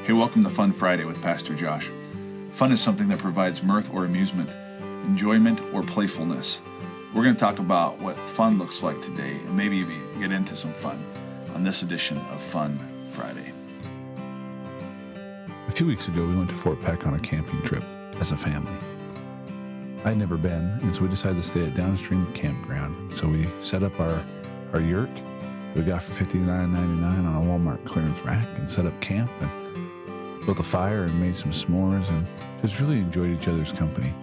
Hey, welcome to Fun Friday with Pastor Josh. Fun is something that provides mirth or amusement, enjoyment or playfulness. We're going to talk about what fun looks like today and maybe even get into some fun on this edition of Fun Friday. A few weeks ago, we went to Fort Peck on a camping trip as a family. I'd never been, and so we decided to stay at downstream campground. So we set up our yurt we got for $59.99 on a Walmart clearance rack and set up camp and built a fire and made some s'mores and just really enjoyed each other's company.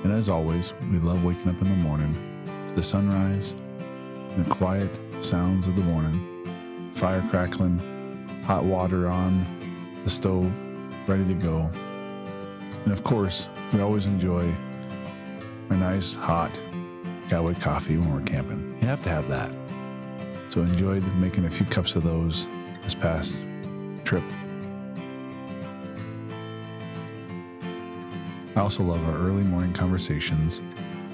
And as always, we love waking up in the morning to the sunrise and the quiet sounds of the morning, fire crackling, hot water on the stove, ready to go. And of course, we always enjoy our nice, hot cowboy coffee when we're camping. You have to have that. So enjoyed making a few cups of those this past trip. I also love our early morning conversations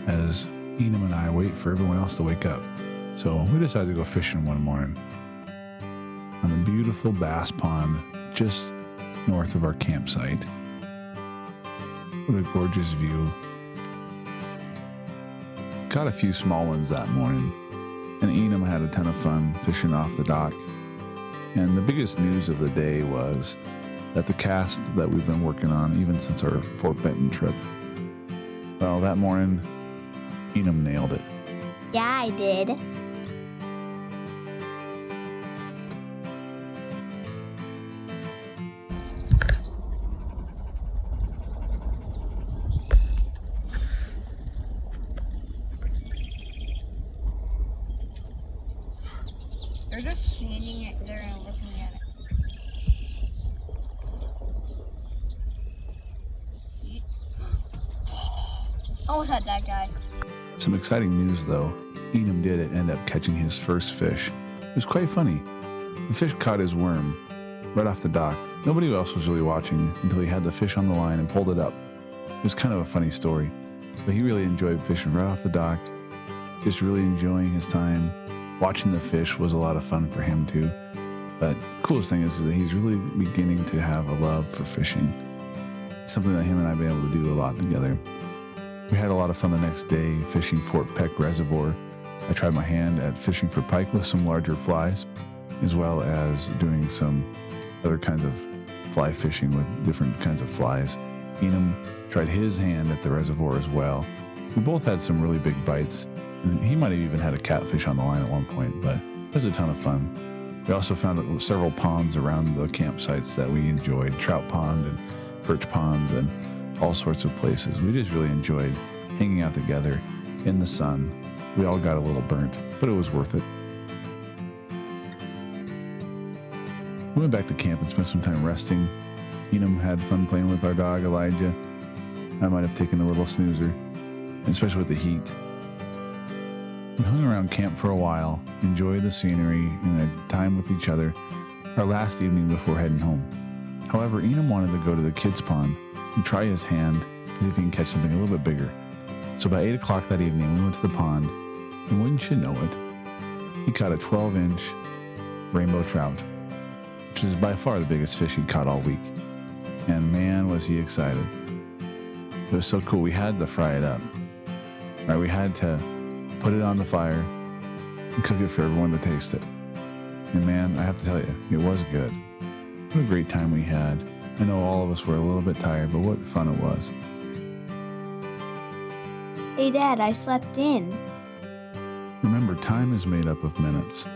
as Enum and I wait for everyone else to wake up. So we decided to go fishing one morning on a beautiful bass pond just north of our campsite. What a gorgeous view. Caught a few small ones that morning, and Enum had a ton of fun fishing off the dock. And the biggest news of the day was that the cast that we've been working on, even since our Fort Benton trip, well, that morning, Enum nailed it. Yeah, I did. They're just standing there and looking at it. Almost had that guy. Some exciting news though. Enum did end up catching his first fish. It was quite funny. The fish caught his worm right off the dock. Nobody else was really watching until he had the fish on the line and pulled it up. It was kind of a funny story, but he really enjoyed fishing right off the dock, just really enjoying his time. Watching the fish was a lot of fun for him too. But the coolest thing is that he's really beginning to have a love for fishing. It's something that him and I have been able to do a lot together. We had a lot of fun the next day fishing Fort Peck Reservoir. I tried my hand at fishing for pike with some larger flies, as well as doing some other kinds of fly fishing with different kinds of flies. Enum tried his hand at the reservoir as well. We both had some really big bites. And he might have even had a catfish on the line at one point, but it was a ton of fun. We also found several ponds around the campsites that we enjoyed, trout pond and perch pond and all sorts of places. We just really enjoyed hanging out together in the sun. We all got a little burnt, but it was worth it. We went back to camp and spent some time resting. Enum had fun playing with our dog, Elijah. I might have taken a little snoozer, especially with the heat. We hung around camp for a while, enjoyed the scenery and had time with each other our last evening before heading home. However, Enum wanted to go to the kids' pond and try his hand to see if he can catch something a little bit bigger. So by 8 o'clock that evening, we went to the pond, and wouldn't you know it, he caught a 12-inch rainbow trout, which is by far the biggest fish he caught all week. And man, was he excited. It was so cool. We had to fry it up. Right? We had to put it on the fire and cook it for everyone to taste it. And man, I have to tell you, it was good. What a great time we had. I know all of us were a little bit tired, but what fun it was. Hey, Dad, I slept in. Remember, time is made up of minutes,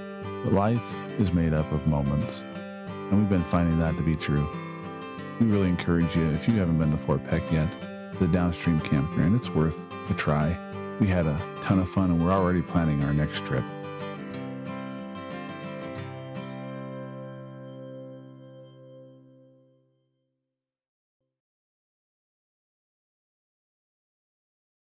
but life is made up of moments. And we've been finding that to be true. We really encourage you, if you haven't been to Fort Peck yet, the downstream campground, it's worth a try. We had a ton of fun and we're already planning our next trip.